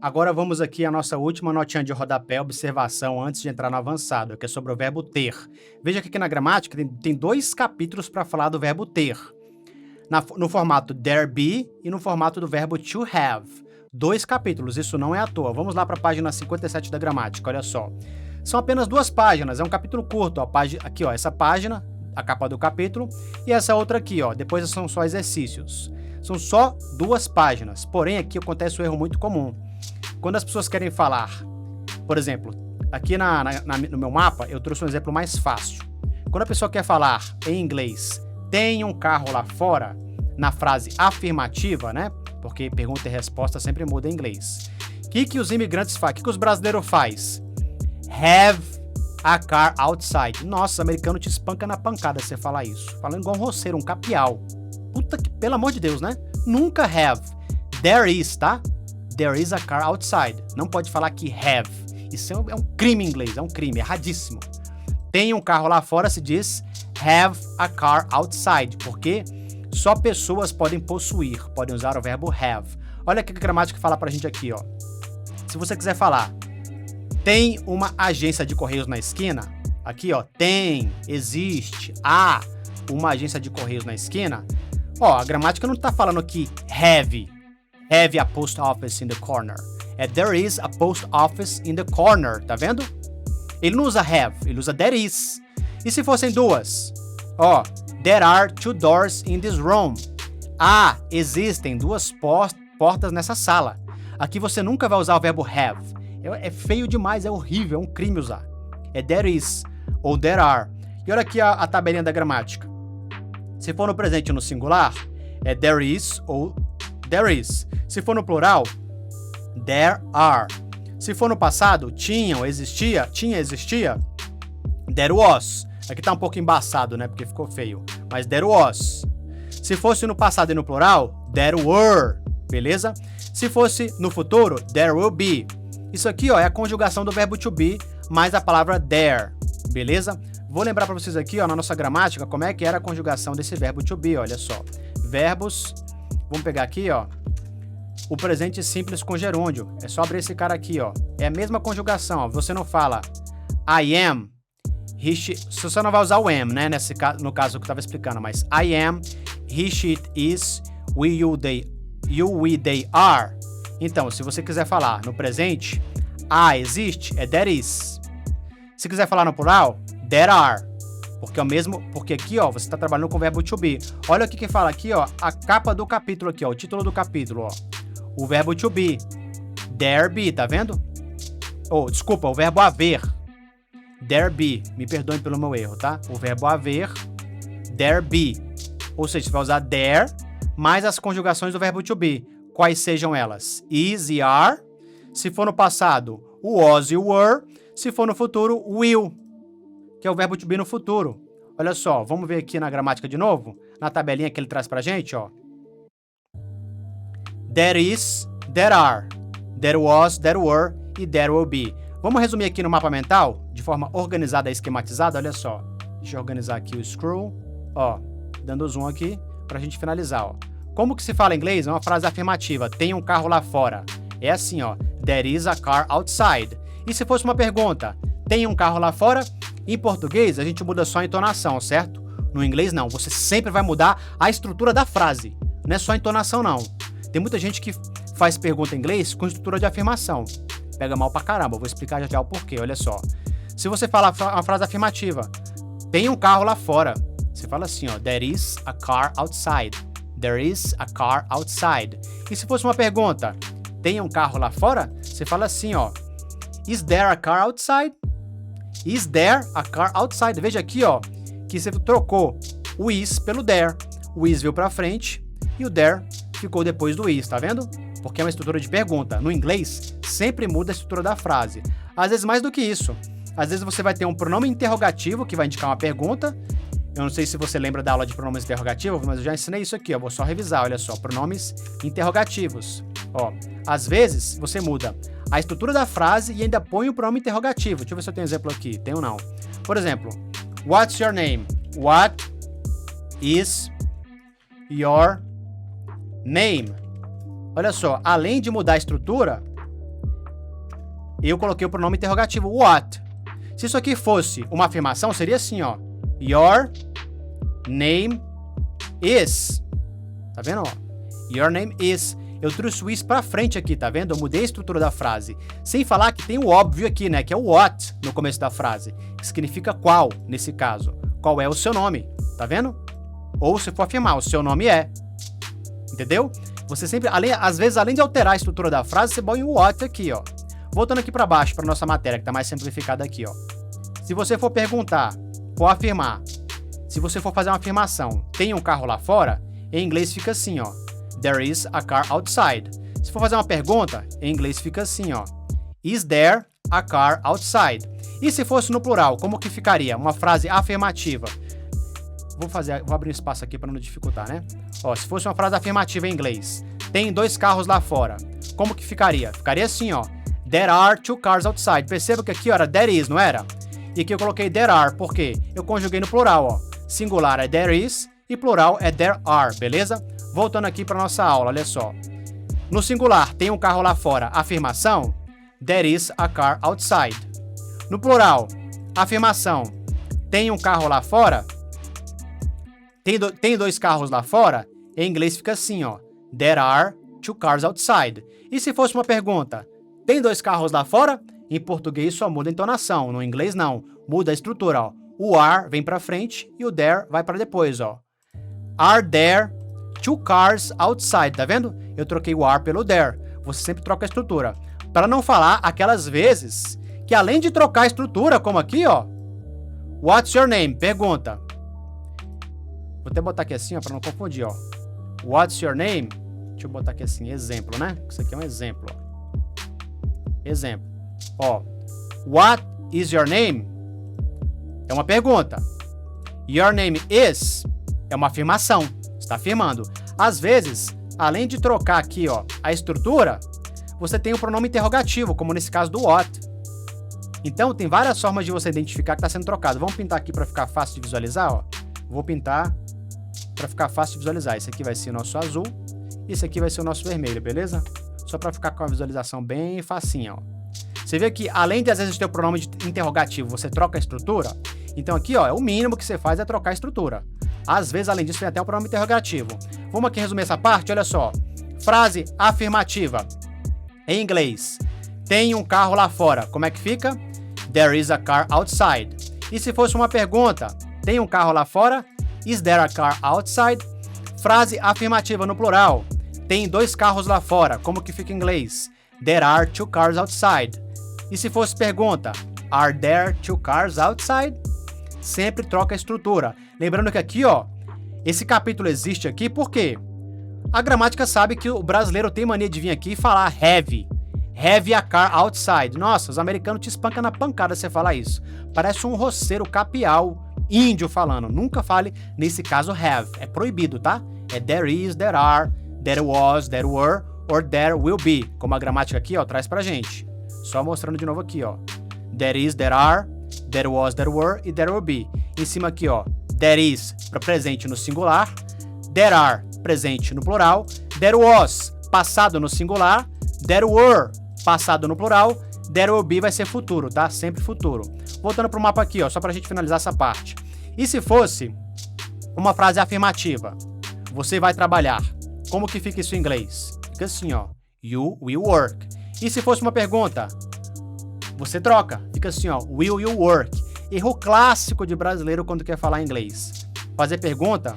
Agora vamos aqui à nossa última notinha de rodapé, observação antes de entrar no avançado, que é sobre o verbo ter. Veja que aqui na gramática tem 2 capítulos para falar do verbo ter. No formato there be e no formato do verbo to have. 2 capítulos, isso não é à toa. Vamos lá para a página 57 da gramática, olha só. São apenas 2 páginas, é um capítulo curto. Ó, aqui, ó, essa página, a capa do capítulo, e essa outra aqui, ó. Depois são só exercícios. São só 2 páginas, porém aqui acontece um erro muito comum. Quando as pessoas querem falar, por exemplo, aqui no meu mapa eu trouxe um exemplo mais fácil. Quando a pessoa quer falar em inglês, tem um carro lá fora, na frase afirmativa, né? Porque pergunta e resposta sempre muda em inglês. O que os imigrantes fazem? O que os brasileiros fazem? Have a car outside. Nossa, o americano te espanca na pancada se você falar isso. Falando igual um roceiro, um capial. Puta que, pelo amor de Deus, né? Nunca have. There is, tá? There is a car outside. Não pode falar que have. Isso é um crime em inglês, é um crime, erradíssimo. Tem um carro lá fora, se diz have a car outside, porque só pessoas podem possuir, podem usar o verbo have. Olha o que a gramática fala pra gente aqui, ó. Se você quiser falar, tem uma agência de correios na esquina, aqui, ó, tem, existe, há uma agência de correios na esquina, ó, a gramática não tá falando aqui have a post office in the corner. É there is a post office in the corner, tá vendo? Ele não usa have, ele usa there is. E se fossem 2? Ó, there are 2 doors in this room. Existem 2 portas nessa sala. Aqui você nunca vai usar o verbo have. É feio demais, é horrível, é um crime usar. É there is ou there are. E olha aqui a tabelinha da gramática. Se for no presente no singular, é there is ou there is. Se for no plural, there are. Se for no passado, tinha, existia, there was. Aqui tá um pouco embaçado, né, porque ficou feio. Mas there was. Se fosse no passado e no plural, there were. Beleza? Se fosse no futuro, there will be. Isso aqui, ó, é a conjugação do verbo to be mais a palavra there. Beleza? Vou lembrar para vocês aqui, ó, na nossa gramática, como é que era a conjugação desse verbo to be, olha só. Verbos, vamos pegar aqui, ó, o presente simples com gerúndio. É só abrir esse cara aqui, ó. É a mesma conjugação, ó. Você não fala I am, he, she, você não vai usar o am, né, no caso que eu tava explicando, mas I am, he, she, it is, we, you, they are. Então, se você quiser falar no presente, existe, é there is. Se quiser falar no plural, there are. Porque é o mesmo, porque aqui, ó, você está trabalhando com o verbo to be. Olha o que fala aqui, ó, a capa do capítulo aqui, ó, o título do capítulo, ó. O verbo to be. There be, tá vendo? Desculpa, o verbo haver. There be. Me perdoem pelo meu erro, tá? O verbo haver, there be. Ou seja, você vai usar there mais as conjugações do verbo to be. Quais sejam elas? Is e are. Se for no passado, o was e o were. Se for no futuro, will, que é o verbo to be no futuro. Olha só, vamos ver aqui na gramática de novo, na tabelinha que ele traz pra gente, ó. There is, there are, there was, there were e there will be. Vamos resumir aqui no mapa mental, de forma organizada e esquematizada, olha só. Deixa eu organizar aqui o scroll, ó, dando zoom aqui pra gente finalizar, ó. Como que se fala em inglês? É uma frase afirmativa, tem um carro lá fora. É assim, ó, there is a car outside. E se fosse uma pergunta, tem um carro lá fora? Em português, a gente muda só a entonação, certo? No inglês, não. Você sempre vai mudar a estrutura da frase. Não é só a entonação, não. Tem muita gente que faz pergunta em inglês com estrutura de afirmação. Pega mal pra caramba. Eu vou explicar já já o porquê, olha só. Se você falar uma frase afirmativa, tem um carro lá fora. Você fala assim, ó, there is a car outside. There is a car outside. E se fosse uma pergunta, tem um carro lá fora? Você fala assim, ó, is there a car outside? Is there a car outside? Veja aqui, ó, que você trocou o is pelo there. O is veio pra frente e o there ficou depois do is, tá vendo? Porque é uma estrutura de pergunta. No inglês, sempre muda a estrutura da frase. Às vezes mais do que isso. Às vezes você vai ter um pronome interrogativo que vai indicar uma pergunta. Eu não sei se você lembra da aula de pronomes interrogativos, mas eu já ensinei isso aqui, ó. Vou só revisar, olha só. Pronomes interrogativos. Ó, às vezes você muda a estrutura da frase e ainda põe o pronome interrogativo. Deixa eu ver se eu tenho exemplo aqui. Tem ou não? Por exemplo, what's your name? What is your name? Olha só, além de mudar a estrutura, eu coloquei o pronome interrogativo, what. Se isso aqui fosse uma afirmação, seria assim, ó. Your name is. Tá vendo, ó? Your name is. Eu trouxe o is pra frente aqui, tá vendo? Eu mudei a estrutura da frase. Sem falar que tem o óbvio aqui, né? Que é o what no começo da frase. Que significa qual, nesse caso. Qual é o seu nome, tá vendo? Ou se for afirmar, o seu nome é. Entendeu? Você sempre, às vezes, além de alterar a estrutura da frase, você põe o what aqui, ó. Voltando aqui pra baixo, pra nossa matéria, que tá mais simplificada aqui, ó. Se você for perguntar, for afirmar, se você for fazer uma afirmação, tem um carro lá fora, em inglês fica assim, ó. There is a car outside. Se for fazer uma pergunta, em inglês fica assim, ó. Is there a car outside? E se fosse no plural, como que ficaria? Uma frase afirmativa. Vou abrir um espaço aqui para não dificultar, né? Ó, se fosse uma frase afirmativa em inglês, tem 2 carros lá fora. Como que ficaria? Ficaria assim, ó. There are 2 cars outside. Perceba que aqui, ó, era there is, não era? E aqui eu coloquei there are, por quê? Eu conjuguei no plural, ó. Singular é there is e plural é there are, beleza? Voltando aqui para nossa aula, olha só. No singular, tem um carro lá fora. Afirmação, there is a car outside. No plural, afirmação, tem um carro lá fora. Tem 2 carros lá fora. Em inglês fica assim, ó. There are 2 cars outside. E se fosse uma pergunta, tem 2 carros lá fora? Em português só muda a entonação. No inglês não. Muda a estrutura, ó. O are vem pra frente e o there vai para depois, ó. Are there 2 cars outside, tá vendo? Eu troquei o are pelo there. Você sempre troca a estrutura. Para não falar aquelas vezes que além de trocar a estrutura, como aqui, ó. What's your name? Pergunta. Vou até botar aqui assim, ó, para não confundir, ó. What's your name? Deixa eu botar aqui assim, exemplo, né? Isso aqui é um exemplo, ó. Exemplo. Ó. What is your name? É uma pergunta. Your name is é uma afirmação. Está afirmando. Às vezes, além de trocar aqui, ó, a estrutura, você tem o pronome interrogativo, como nesse caso do what. Então, tem várias formas de você identificar que está sendo trocado. Vamos pintar aqui para ficar fácil de visualizar, ó. Vou pintar para ficar fácil de visualizar. Esse aqui vai ser o nosso azul e esse aqui vai ser o nosso vermelho, beleza? Só para ficar com a visualização bem facinha, ó. Você vê que, além de, às vezes, ter o pronome de interrogativo, você troca a estrutura. Então, aqui, ó, é o mínimo que você faz é trocar a estrutura. Às vezes, além disso, tem até o pronome interrogativo. Vamos aqui resumir essa parte, olha só. Frase afirmativa. Em inglês. Tem um carro lá fora. Como é que fica? There is a car outside. E se fosse uma pergunta? Tem um carro lá fora? Is there a car outside? Frase afirmativa no plural. Tem 2 carros lá fora. Como que fica em inglês? There are 2 cars outside. E se fosse pergunta? Are there 2 cars outside? Sempre troca a estrutura. Lembrando que aqui, ó, esse capítulo existe aqui porque a gramática sabe que o brasileiro tem mania de vir aqui e falar have. Have a car outside. Nossa, os americanos te espancam na pancada se você falar isso. Parece um roceiro capial índio falando. Nunca fale, nesse caso, have. É proibido, tá? É there is, there are, there was, there were, or there will be. Como a gramática aqui, ó, traz pra gente. Só mostrando de novo aqui, ó. There is, there are, there was, there were e there will be. Em cima aqui, ó. There is, para presente no singular. There are, presente no plural. There was, passado no singular. There were, passado no plural. There will be vai ser futuro, tá? Sempre futuro. Voltando pro mapa aqui, ó, só pra gente finalizar essa parte. E se fosse uma frase afirmativa? Você vai trabalhar. Como que fica isso em inglês? Fica assim, ó. You will work. E se fosse uma pergunta? Você troca. Fica assim, ó. Will you work? Erro clássico de brasileiro quando quer falar inglês. Fazer pergunta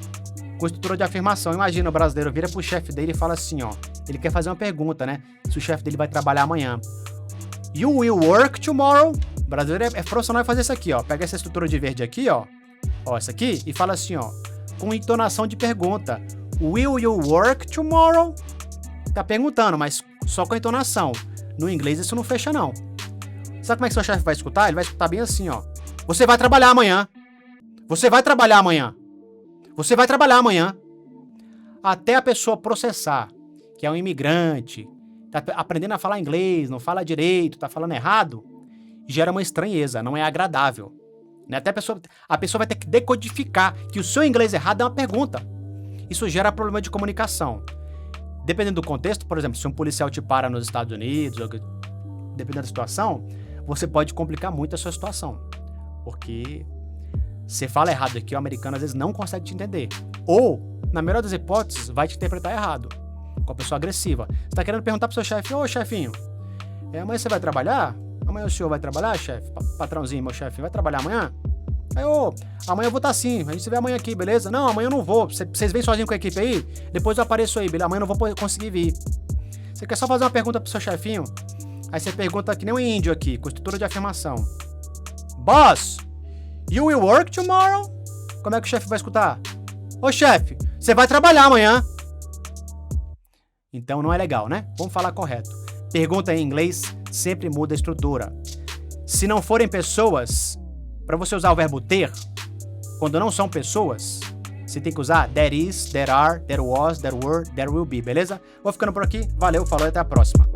com estrutura de afirmação. Imagina, o brasileiro vira pro chefe dele e fala assim, ó. Ele quer fazer uma pergunta, né? Se o chefe dele vai trabalhar amanhã. You will work tomorrow? O brasileiro é profissional em fazer isso aqui, ó. Pega essa estrutura de verde aqui, ó. Ó, essa aqui. E fala assim, ó. Com entonação de pergunta. Will you work tomorrow? Tá perguntando, mas só com a entonação. No inglês isso não fecha, não. Sabe como é que seu chefe vai escutar? Ele vai escutar bem assim, ó. Você vai trabalhar amanhã. Você vai trabalhar amanhã. Você vai trabalhar amanhã. Até a pessoa processar que é um imigrante, tá aprendendo a falar inglês, não fala direito, tá falando errado, gera uma estranheza, não é agradável. Né? Até a pessoa vai ter que decodificar que o seu inglês errado é uma pergunta. Isso gera problema de comunicação. Dependendo do contexto, por exemplo, se um policial te para nos Estados Unidos, dependendo da situação, você pode complicar muito a sua situação. Porque você fala errado aqui, o americano às vezes não consegue te entender. Ou, na melhor das hipóteses, vai te interpretar errado. Com a pessoa agressiva. Você tá querendo perguntar pro seu chefe, ô chefinho, amanhã você vai trabalhar? Amanhã o senhor vai trabalhar, chefe? Patrãozinho, meu chefe, vai trabalhar amanhã? Aí, amanhã eu vou estar sim, a gente se vê amanhã aqui, beleza? Não, amanhã eu não vou, vocês vêm sozinho com a equipe aí? Depois eu apareço aí, beleza? Amanhã eu não vou conseguir vir. Você quer só fazer uma pergunta pro seu chefinho? Aí você pergunta que nem um índio aqui, com estrutura de afirmação. Boss, you will work tomorrow? Como é que o chefe vai escutar? Ô chefe, você vai trabalhar amanhã. Então não é legal, né? Vamos falar correto. Pergunta em inglês sempre muda a estrutura. Se não forem pessoas, para você usar o verbo ter, quando não são pessoas, você tem que usar there is, there are, there was, there were, there will be, beleza? Vou ficando por aqui. Valeu, falou e até a próxima.